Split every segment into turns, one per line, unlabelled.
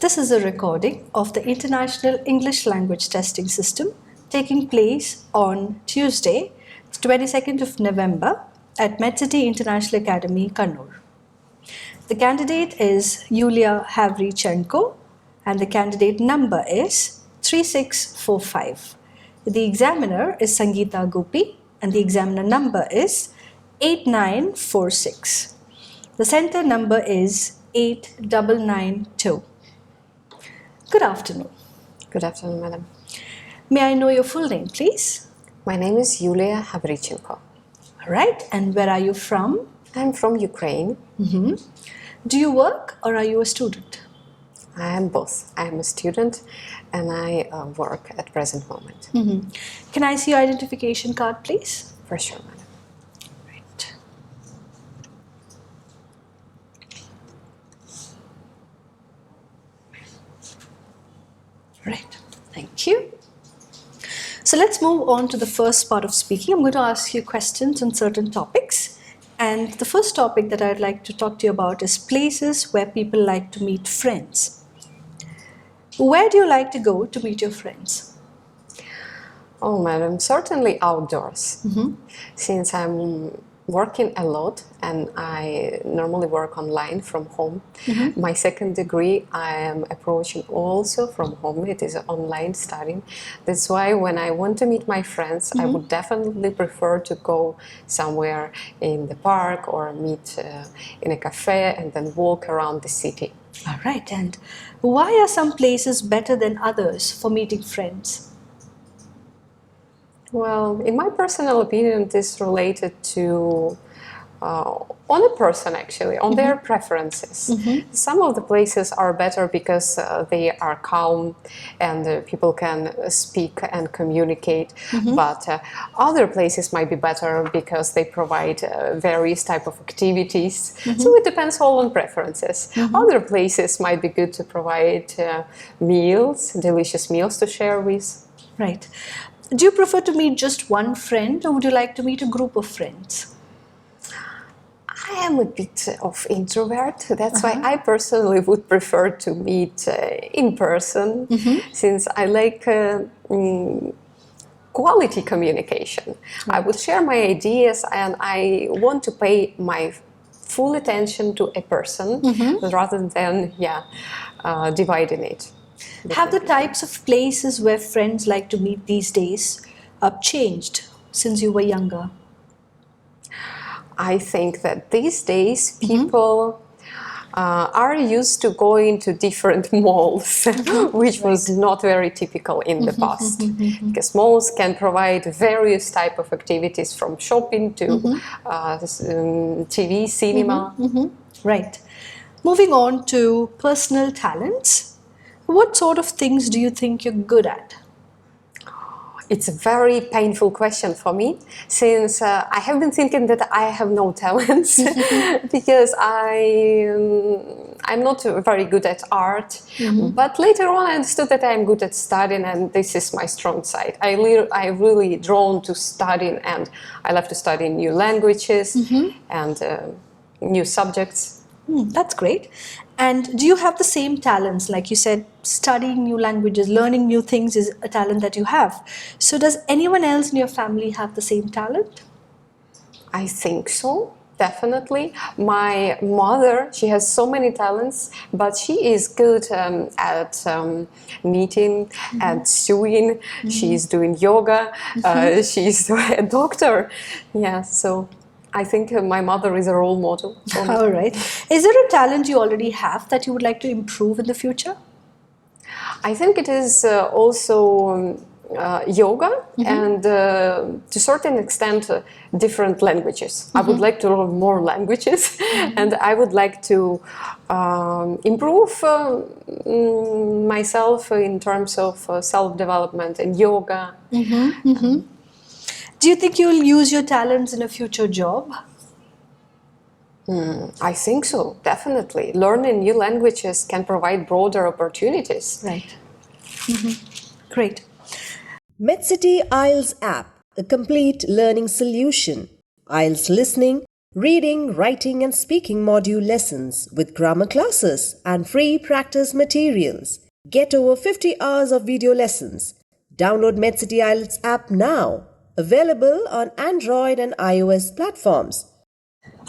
This is a recording of the International English Language Testing System taking place on Tuesday, 22nd of November at MedCity International Academy, Kannur. The candidate is Yulia HenvyChacko and the candidate number is 3645. The examiner is Sangeeta Gopi and the examiner number is 8946. The center number is 8992. Good afternoon.
Good afternoon, madam.
May I know your full name, please?
My name is Yulia HenvyChacko.
All right. And where are you from?
I'm from Ukraine.
Do you work or are you a student?
I am both. I am a student and I work at present moment.
Can I see your identification card, please?
For sure, madam.
Right. Right. Thank you. So let's move on to the first part of speaking. I'm going to ask you questions on certain topics. And the first topic that I'd like to talk to you about is places where people like to meet friends. Where do you like to go to meet your friends?
Oh, madam, certainly outdoors. Since I'm working a lot and I normally work online from home. My second degree I am approaching also from home. It is online studying. That's why when I want to meet my friends, I would definitely prefer to go somewhere in the park or meet in a cafe and then walk around the city.
All right. And why are some places better than others for meeting friends?
Well, in my personal opinion, it is related to on a person actually, on their preferences. Some of the places are better because they are calm and people can speak and communicate, but other places might be better because they provide various type of activities. So it depends all on preferences. Other places might be good to provide meals, delicious meals to share with.
Right. Do you prefer to meet just one friend or would you like to meet a group of friends?
I am a bit of introvert. That's why I personally would prefer to meet in person, since I like quality communication. I would share my ideas and I want to pay my full attention to a person rather than dividing it.
Have the types of places where friends like to meet these days changed since you were younger?
I think that these days people are used to going to different malls, which was not very typical in the past. Because malls can provide various type of activities from shopping to TV, cinema.
Right. Moving on to personal talents. What sort of things do you think you're good at?
It's a very painful question for me, since I have been thinking that I have no talents because I'm not very good at art. But later on I understood that I'm good at studying and this is my strong side. I'm really drawn to studying and I love to study new languages and new subjects.
That's great. And do you have the same talents? Like you said, studying new languages, learning new things is a talent that you have. So does anyone else in your family have the same talent?
I think so, definitely. My mother, she has so many talents, but she is good at knitting and sewing. She's doing yoga. She's a doctor. Yeah, so I think my mother is a role model.
All right. Is there a talent you already have that you would like to improve in the future?
I think it is also yoga and to a certain extent different languages. I would like to learn more languages and I would like to improve myself in terms of self-development and yoga.
Do you think you'll use your talents in a future job?
I think so, definitely. Learning new languages can provide broader opportunities.
Right. Great.
MedCity IELTS app, a complete learning solution. IELTS listening, reading, writing and speaking module lessons with grammar classes and free practice materials. Get over 50 hours of video lessons. Download MedCity IELTS app now. Available on Android and iOS platforms.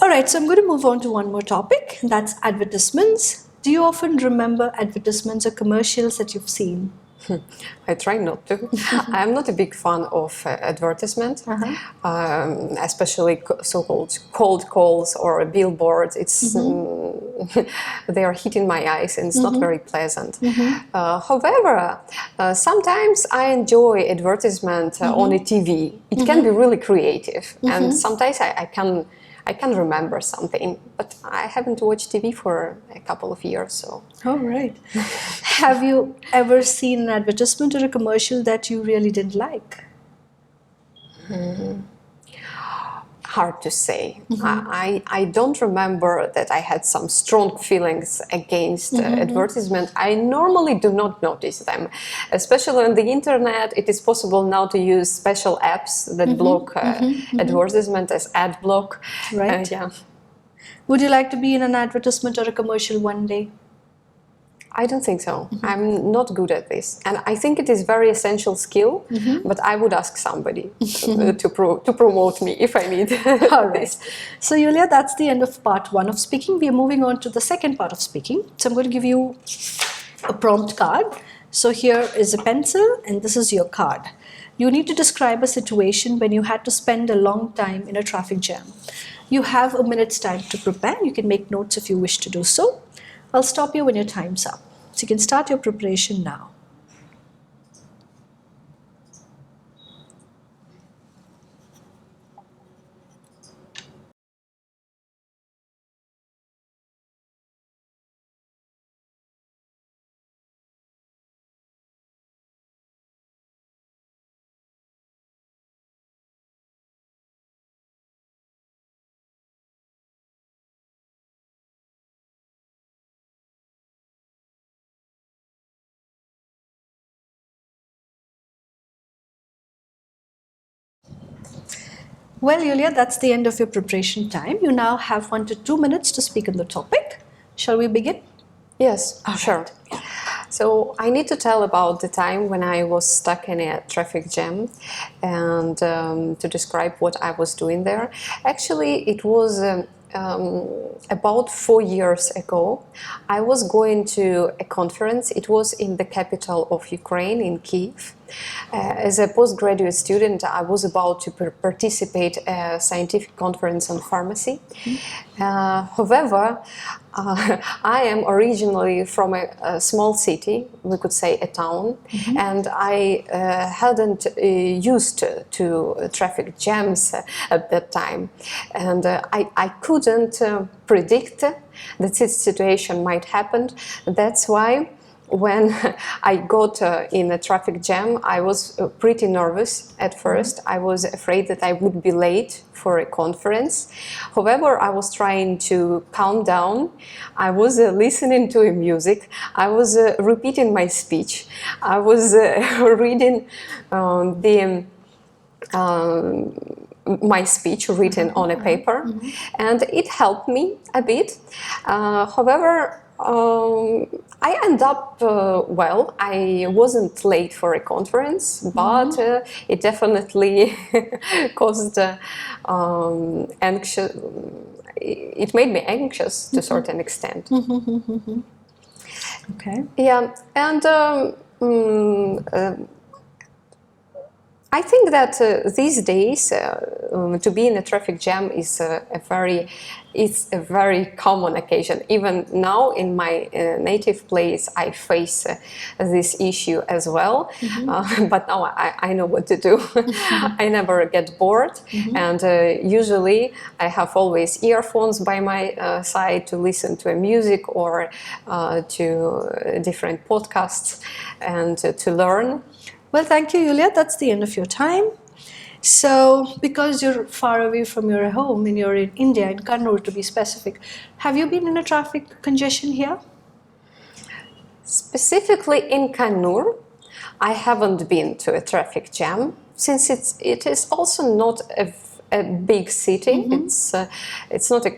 All right, so I'm going to move on to one more topic, and that's advertisements. Do you often remember advertisements or commercials that you've seen?
I try not to. I'm not a big fan of advertisement, especially so-called cold calls or billboards. It's they are hitting my eyes, and it's not very pleasant. However, sometimes I enjoy advertisement on a TV. It can be really creative, and sometimes I can remember something, but I haven't watched TV for a couple of years, so.
All right. Have you ever seen an advertisement or a commercial that you really didn't like?
Hard to say. I don't remember that I had some strong feelings against advertisement. I normally do not notice them. Especially on the internet, it is possible now to use special apps that block advertisement as ad block.
Right.
Yeah.
Would you like to be in an advertisement or a commercial one day?
I don't think so. I'm not good at this, and I think it is very essential skill. But I would ask somebody to promote me if I need.
All right. So Yulia, that's the end of part 1 of speaking. We are moving on to the second part of speaking. So I'm going to give you a prompt card. So here is a pencil, and this is your card. You need to describe a situation when you had to spend a long time in a traffic jam. You have a minute's time to prepare. You can make notes if you wish to do so. I'll stop you when your time's up. So you can start your preparation now. Well, Yulia, that's the end of your preparation time. You now have 1 to 2 minutes to speak on the topic. Shall we begin?
Yes, sure. So I need to tell about the time when I was stuck in a traffic jam, and to describe what I was doing there. Actually, it was about 4 years ago. I was going to a conference. It was in the capital of Ukraine, in Kiev. As a postgraduate student, I was about to participate in a scientific conference on pharmacy. However, I am originally from a small city, we could say a town, and I hadn't used to traffic jams at that time. And I couldn't predict that this situation might happen. That's why when I got in a traffic jam, I was pretty nervous at first. I was afraid that I would be late for a conference. However, I was trying to calm down. I was listening to music. I was repeating my speech. I was reading my speech written on a paper, and it helped me a bit. However, I end up well. I wasn't late for a conference, but it definitely caused anxious. It made me anxious to a certain extent.
Okay.
Yeah, and I think that these days to be in a traffic jam is it's a very common occasion. Even now in my native place, I face this issue as well. But now I know what to do. I never get bored, and usually I have always earphones by my side to listen to a music or to different podcasts and to learn.
Well, thank you, Yulia. That's the end of your time. So, because you're far away from your home and you're in India, in Kannur to be specific, have you been in a traffic congestion here?
Specifically in Kannur, I haven't been to a traffic jam, since it is also not a a big city. It's not a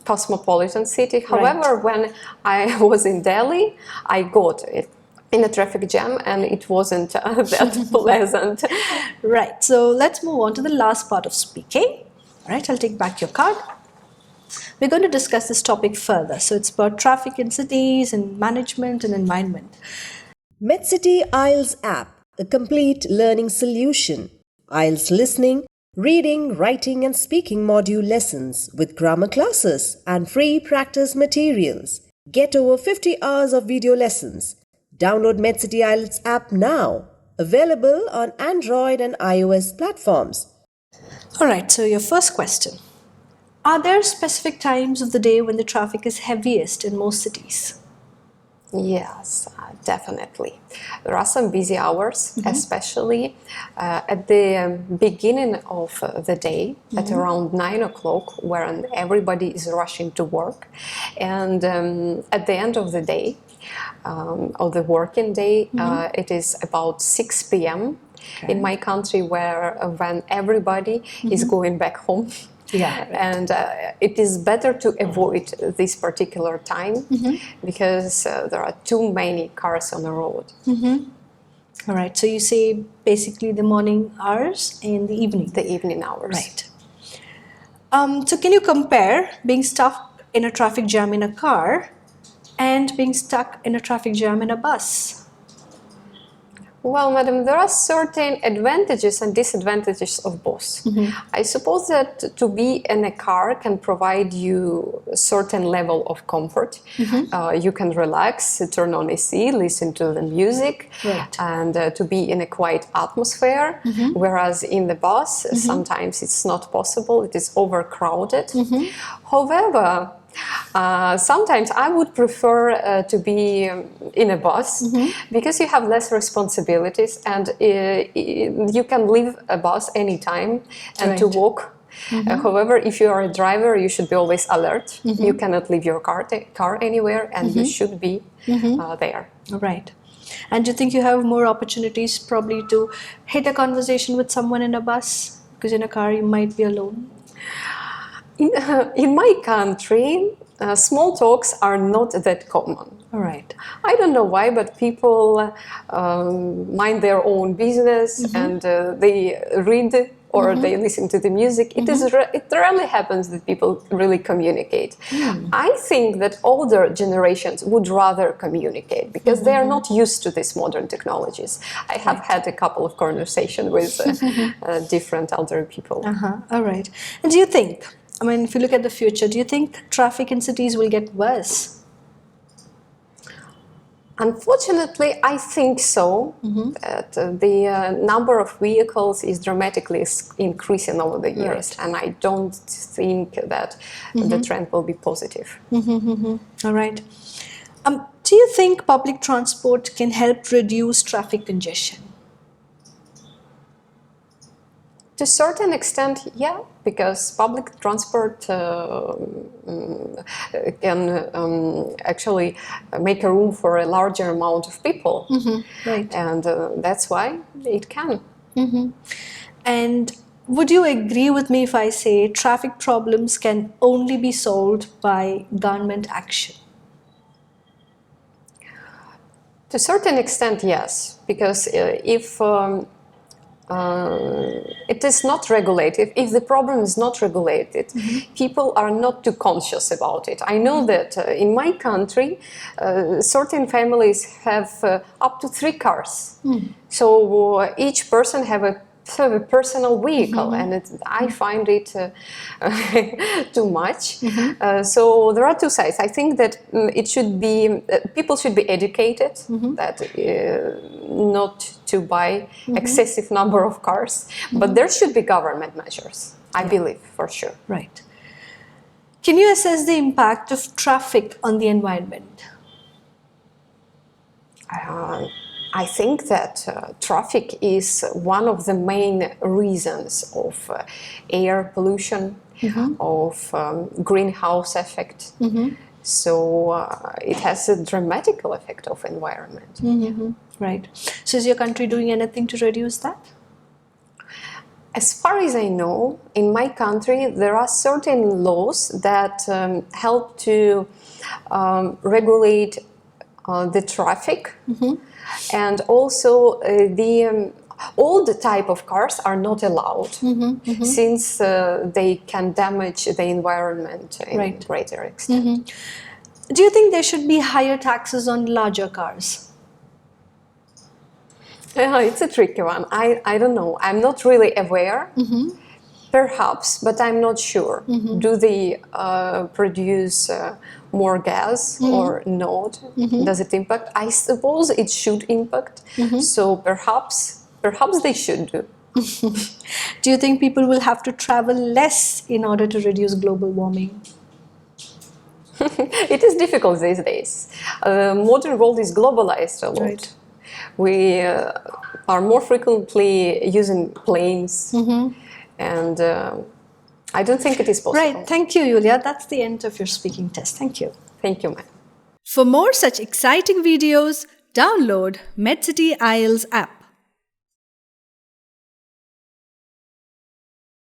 cosmopolitan city. However, when I was in Delhi, I got it in a traffic jam, and it wasn't that pleasant.
Right, so let's move on to the last part of speaking. All right, I'll take back your card. We're going to discuss this topic further. So it's about traffic in cities and management and environment.
MedCity IELTS app, a complete learning solution. IELTS listening, reading, writing and speaking module lessons with grammar classes and free practice materials. Get over 50 hours of video lessons. Download MedCity IELTS app now. Available on Android and iOS platforms.
All right, so your first question. Are there specific times of the day when the traffic is heaviest in most cities?
Yes, definitely. There are some busy hours, especially at the beginning of the day, at around 9 o'clock, when everybody is rushing to work. And at the end of the day, of the working day, it is about 6 p.m. in my country, where when everybody is going back home.
Yeah, right.
And it is better to avoid this particular time because there are too many cars on the road.
All right, so you say basically the morning hours and the evening.
The evening hours.
Right. So can you compare being stuck in a traffic jam in a car and being stuck in a traffic jam in a bus?
Well, madam, there are certain advantages and disadvantages of both. I suppose that to be in a car can provide you a certain level of comfort. You can relax, turn on AC, listen to the music, and to be in a quiet atmosphere. Whereas in the bus, sometimes it's not possible, it is overcrowded. However, sometimes I would prefer to be in a bus because you have less responsibilities and you can leave a bus anytime and to walk. However, if you are a driver, you should be always alert. You cannot leave your car anywhere and you should be there.
Right. And do you think you have more opportunities probably to hit a conversation with someone in a bus? Because in a car you might be alone.
In my country, small talks are not that common.
All right.
I don't know why, but people mind their own business and they read or they listen to the music. It rarely happens that people really communicate. I think that older generations would rather communicate because they are not used to these modern technologies. I have had a couple of conversations with different elderly people.
All right. And do you think, I mean, if you look at the future, do you think traffic in cities will get worse?
Unfortunately, I think so. That the number of vehicles is dramatically increasing over the years, and I don't think that the trend will be positive.
All right. Do you think public transport can help reduce traffic congestion?
To a certain extent, yeah, because public transport can actually make a room for a larger amount of people.
Right.
And that's why it can.
And would you agree with me if I say traffic problems can only be solved by government action?
To a certain extent, yes, because if it is not regulated, if the problem is not regulated, people are not too conscious about it. I know that in my country, certain families have up to 3 cars. So each person have a personal vehicle, and I find it too much. So there are two sides. I think that it should be people should be educated that not to buy excessive number of cars, but there should be government measures. I believe for sure.
Right. Can you assess the impact of traffic on the environment?
I think that traffic is one of the main reasons of air pollution, of greenhouse effect. So it has a dramatical effect of environment.
Right. So is your country doing anything to reduce that?
As far as I know, in my country, there are certain laws that help to regulate the traffic, and also all the type of cars are not allowed, since they can damage the environment in
Right.
greater extent.
Do you think there should be higher taxes on larger cars?
It's a tricky one. I don't know. I'm not really aware. Perhaps, but I'm not sure. Do they produce more gas or not? Does it impact? I suppose it should impact. So perhaps they should do.
Do you think people will have to travel less in order to reduce global warming?
It is difficult these days. Modern world is globalized a lot.
Right.
We are more frequently using planes, and I don't think it is possible.
Right. Thank you, Yulia. That's the end of your speaking test. Thank you.
Thank you, ma'am.
For more such exciting videos, download MedCity IELTS app.